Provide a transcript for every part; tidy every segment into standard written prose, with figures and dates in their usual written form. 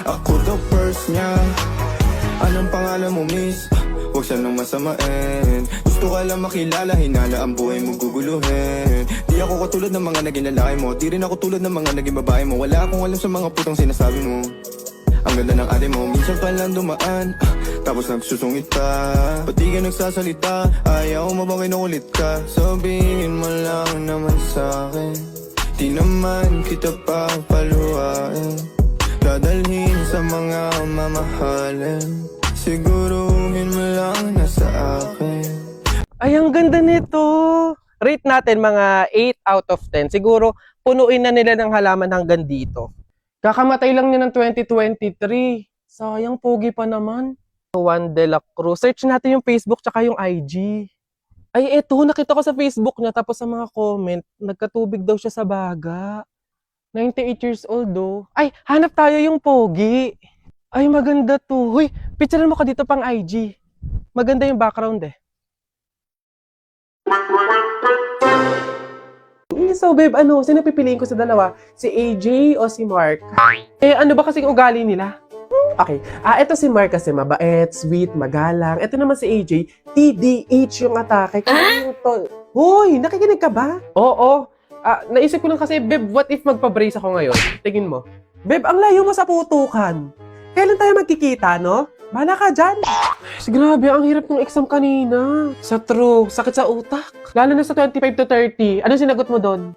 Ako the first niya. Anong pangalan mo, miss? Huwag siya nang masamain. Gusto ka lang makilala, hinala ang buhay mo guguluhin. Di ako katulad ng mga naging lalaki mo, di rin ako tulad ng mga naging babae mo. Wala akong alam sa mga putang sinasabi mo. Ang ganda ng ate mo, minsan pa lang dumaan, tapos nagsusungit pa. Ba't di ka nagsasalita? Ayaw mo bang kinukulit ka? Sabihin mo lang naman sa'kin, di naman kita pa paluhain. Dadalhin sa mga mamahalin, siguruhin mo lang na sa akin. Ay, ang ganda nito. Rate natin mga 8 out of 10. Siguro, punuin na nila ng halaman hanggang dito. Kakamatay lang niya ng 2023. Sayang, pogi pa naman. Juan de la Cruz. Search natin yung Facebook tsaka yung IG. Ay, eto, nakita ko sa Facebook niya. Tapos sa mga comment, nagkatubig daw siya sa baga. 98 years old, oh. Ay, hanap tayo yung pogi. Ay, maganda to. Huy, picturean mo ka dito pang IG. Maganda yung background eh. So, babe, sino pipiliin ko sa dalawa? Si AJ o si Mark? Eh, ano ba kasing ugali nila? Okay. Ito si Mark kasi mabait, sweet, magalang. Ito naman si AJ, TDH yung atake. Kaya yung tol. Hoy, nakikinig ka ba? Oo. Naisip ko lang kasi, babe, what if magpa-brace ako ngayon? Tingin mo. Babe, ang layo mo sa putukan. Kailan tayo magkikita, no? Bahala ka dyan. Grabe, ang hirap ng exam kanina. Sa true, sakit sa utak. Lalo na sa 25 to 30. Anong sinagot mo doon?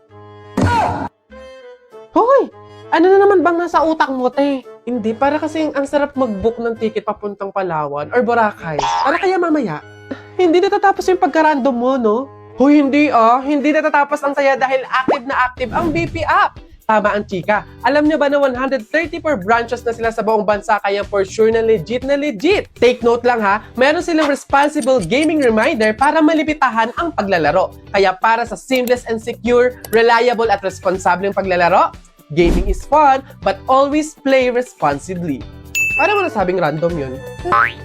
Hoy! Ano na naman bang nasa utak mo, te? Hindi, para kasi ang sarap mag-book ng ticket papuntang Palawan or Boracay. Para kaya mamaya, hindi natatapos yung pagka-random mo, no? Hoy, hindi Hindi natatapos ang saya dahil active na active ang BP app. Tama ang chika. Alam niyo ba na 134 branches na sila sa buong bansa kaya for sure na legit na legit. Take note lang ha, meron silang responsible gaming reminder para malipitahan ang paglalaro. Kaya para sa seamless and secure, reliable at responsableng paglalaro, gaming is fun but always play responsibly. Para mo nasabing random yun? Ay.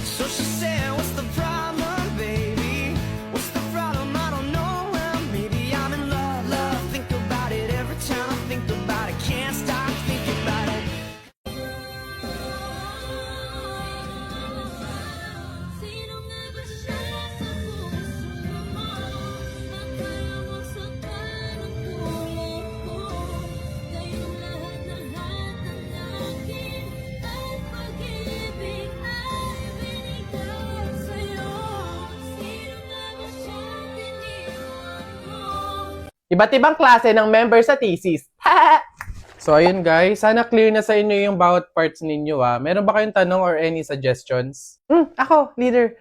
So she said, what's the problem, baby? What's the problem? I don't know. Well, maybe I'm in love. Think about it every time I think about it. Can't stop thinking about it. Sino nga ba siya sa puso mo? Akala mo sa parang tulad ko. Ngayong lahat ng akin at pag-ibig ay binigay sa'yo. Sino nga ba siya iniwan mo? Iba't ibang klase ng member sa thesis. So, ayun guys. Sana clear na sa inyo yung bawat parts ninyo Meron ba kayong tanong or any suggestions? Ako, leader.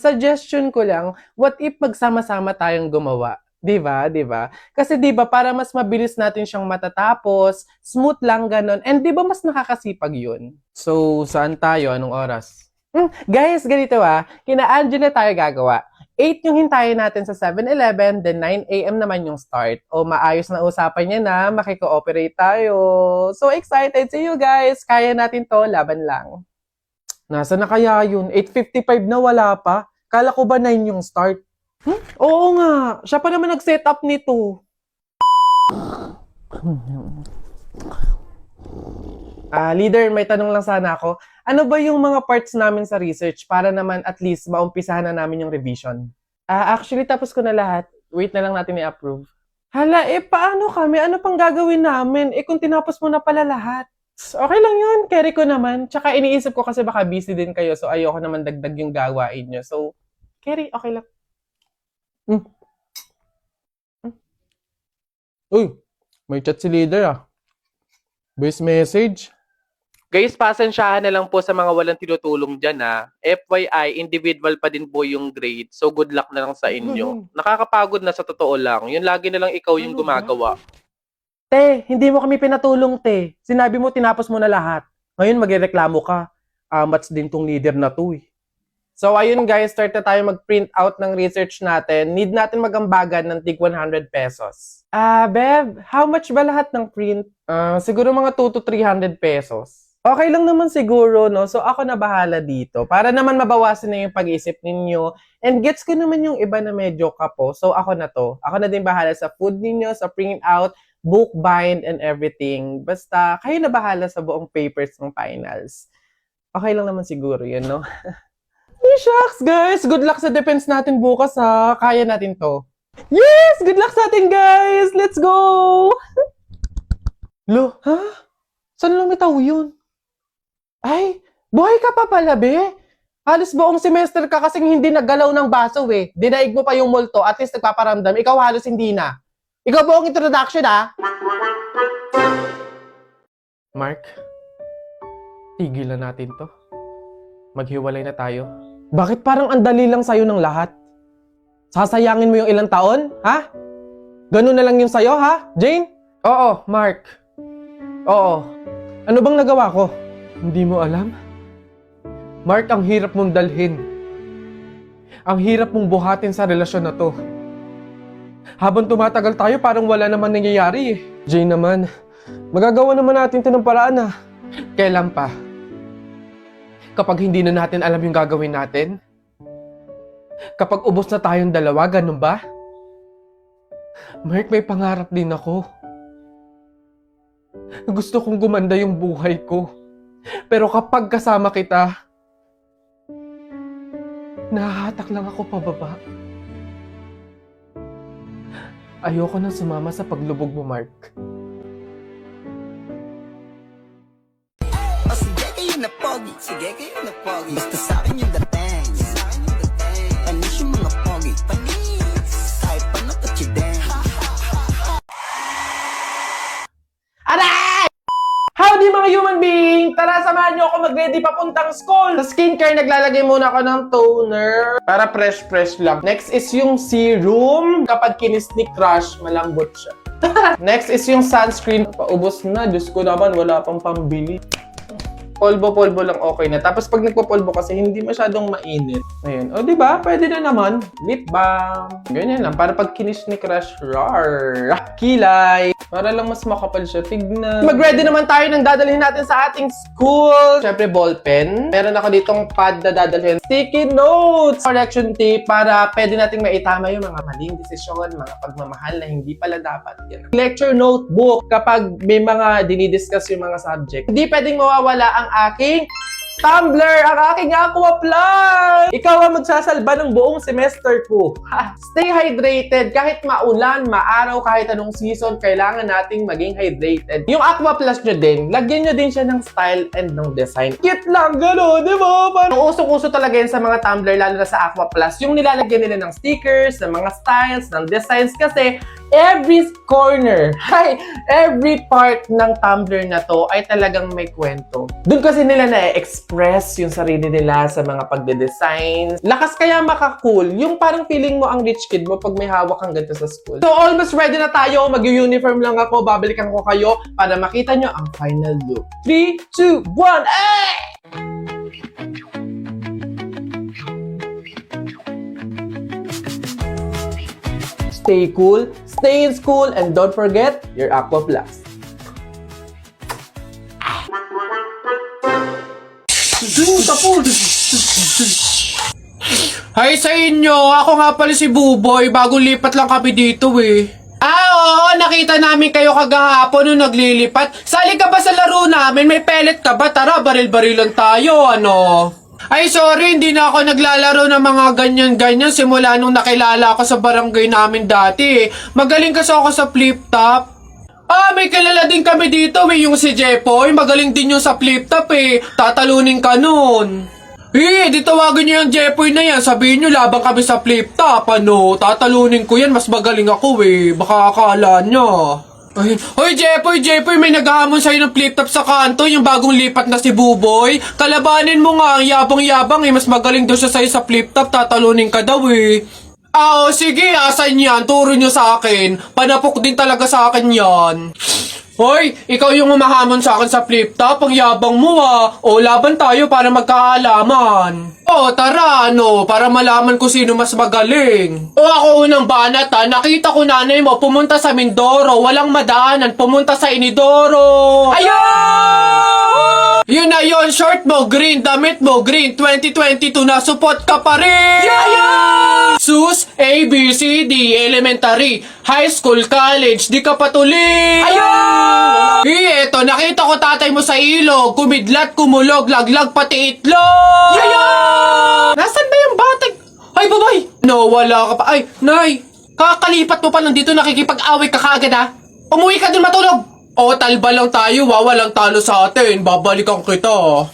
Suggestion ko lang, what if magsama-sama tayong gumawa? Diba? Kasi diba, para mas mabilis natin siyang matatapos, smooth lang ganon, and diba mas nakakasipag yun? So, saan tayo? Anong oras? Guys, ganito kina Angela tayo gagawa. 8 yung hintayin natin sa 7-Eleven, then 9 a.m. naman yung start. O maayos na usapan niya na, makiko-operate tayo. So excited! See you guys! Kaya natin to, laban lang. Nasa na kaya yun? 8:55 na wala pa? Kala ko ba 9 yung start? Oo nga, siya pa naman nag-set up nito. Leader, may tanong lang sana ako. Ano ba yung mga parts namin sa research para naman at least maumpisahan na namin yung revision? Actually, tapos ko na lahat. Wait na lang natin i-approve. Hala, paano kami? Ano pang gagawin namin? Kung tinapos mo na pala lahat. Okay lang yun, carry ko naman. Tsaka iniisip ko kasi baka busy din kayo, so ayoko naman dagdag yung gawain nyo. So, carry, okay lang. Uy, may chat si leader Voice message. Guys, pasensyahan na lang po sa mga walang tinutulong dyan FYI, individual pa din po yung grade. So, good luck na lang sa inyo. Nakakapagod na sa totoo lang. Yun lagi na lang ikaw yung gumagawa. Te, hindi mo kami pinatulong, te. Sinabi mo, tinapos mo na lahat. Ngayon, magreklamo ka. Mats din tong leader na to So, ayun guys, start na tayo mag-print out ng research natin. Need natin magambagan ng tig 100 pesos. Beb, how much ba lahat ng print? Siguro mga 2 to 300 pesos. Okay lang naman siguro, no? So, ako na bahala dito. Para naman mabawasan na yung pag-iisip ninyo. And gets ko naman yung iba na medyo kapo. So, ako na to. Ako na din bahala sa food ninyo, sa print out. book bind and everything. Basta, kayo na bahala sa buong papers ng finals. Okay lang naman siguro yun, no? Hey, shucks, guys! Good luck sa defense natin bukas, ha? Kaya natin to. Yes! Good luck sa atin, guys! Let's go! Lo, ha? Saan lumitaw yun? Ay, buhay ka pa pala, be? Halos buong semester ka kasing hindi naggalaw ng baso, eh. Dinaig mo pa yung multo, at least nagpaparamdam. Ikaw halos hindi na. Ikaw buong introduction, ha? Mark, tigilan natin to. Maghiwalay na tayo. Bakit parang ang dali lang sa'yo ng lahat? Sasayangin mo yung ilang taon, ha? Ganun na lang yung sa'yo, ha, Jane? Oo, Mark. Oo. Ano bang nagawa ko? Hindi mo alam? Mark, ang hirap mong dalhin. Ang hirap mong buhatin sa relasyon na to. Habang tumatagal tayo, parang wala naman nangyayari, eh. Jane naman, magagawa naman natin ito ng paraan, ha? Kailan pa? Kapag hindi na natin alam yung gagawin natin? Kapag ubos na tayong dalawa, ganun ba? Mark, may pangarap din ako. Gusto kong gumanda yung buhay ko. Pero kapag kasama kita, nahahatak lang ako pababa. Ayoko nang sumama sa paglubog mo, Mark. O sige kayo na pogi, sige kayo na pogi. Basta sa'kin yung dating, sa'kin yung dating. Panis yung mga pogi, panis. Kahit pa nakachideng. Aray! Howdy mga human being! Tara, samahan niyo ako mag-ready papuntang school! Sa skincare, naglalagay muna ako ng toner para fresh lang. Next is yung serum. Kapag kinis ni crush, malambot siya. Next is yung sunscreen. Paubos na. Diyos ko naman, wala pang pambili. Polvo-polvo lang okay na. Tapos pag nagpo-polvo kasi hindi masyadong mainit. Ayun. O, diba? Pwede na naman. Lip balm. Ganyan lang. Para pag kinis ni crush, rar. Kilay. Para lang mas makapal siya. Tignan. Mag-ready naman tayo ng dadalhin natin sa ating school. Siyempre, ballpen. Meron ako ditong pad na dadalhin. Sticky notes. Correction tape para pwede nating maitama yung mga maling desisyon, mga pagmamahal na hindi pala dapat. Yan. Lecture notebook. Kapag may mga dinidiscuss yung mga subject. Hindi pwedeng mawawala ang aking tumbler, ang aking Aqua Plus! Ikaw ang magsasalba ng buong semester ko. Ha? Stay hydrated. Kahit maulan, maaraw, kahit anong season, kailangan nating maging hydrated. Yung Aqua Plus nyo din, lagyan nyo din siya ng style and ng design. Cute lang, gano'n, di ba? Parang usok-uso talaga yan sa mga tumbler, lalo na sa Aqua Plus. Yung nilalagyan nila ng stickers, ng mga styles, ng designs, kasi every corner, every part ng tumbler na to ay talagang may kwento. Doon kasi nila na-express yung sarili nila sa mga pagde-design. Lakas kaya maka-cool. Yung parang feeling mo ang rich kid mo pag may hawak kang ganito sa school. So almost ready na tayo. Mag-uniform lang ako. Babalikan ko kayo para makita nyo ang final look. 3, 2, 1, eh! Stay cool, stay in school, and don't forget your Aqua Plus. Hi sa inyo! Ako nga pala si Buboy. Bagong lipat lang kami dito eh. Oo, nakita namin kayo kagahapon nung naglilipat. Sali ka ba sa laro namin? May pellet ka ba? Tara, baril-barilan tayo, ano? Ay, sorry, hindi na ako naglalaro ng mga ganyan-ganyan simula nung nakilala ako sa barangay namin dati. Magaling kasi ako sa flip-top. Ah, may kilala din kami dito eh, yung si Jepoy. Magaling din yung sa flip-top eh. Tatalunin ka nun. Di tawagin niyo yung Jepoy na yan. Sabihin niyo, labang kami sa flip-top, ano. Tatalunin ko yan, mas magaling ako eh. Baka akala niya. Ay, hoy Jepoy, may naghahamon sa'yo ng flip-top sa kanto, yung bagong lipat na si Buboy. Kalabanin mo nga, ang yabang-yabang eh, mas magaling daw siya sa'yo sa flip-top, tatalunin ka daw eh. Sige, asan yan? Turo nyo sa akin. Panapok din talaga sa akin yan. Hoy, ikaw yung umahamon sa akin sa flip-top, ang yabang mo ah. O, laban tayo para magkaalaman. Tara, para malaman ko sino mas magaling. Ako unang banat nakita ko nanay mo pumunta sa Mindoro, walang madaanan, pumunta sa Inidoro. Ayun! Yun na yun, short mo green, damit mo green, 2022 na support ka pa rin! Yeah! Sus, A, B, C, D, elementary, high school, college, di ka patuloy! Ayun! Eto, nakita ko tatay mo sa ilog, kumidlat, kumulog, laglag, pati itlog! Nasaan ba yung batag? Ay, babay! Wala ka pa. Ay, nay! Kakalipat mo pa lang dito, nakikipag-away ka kaagad ha? Umuwi ka din matulog! O, talba lang tayo, walang talo sa atin. Babalikan kita.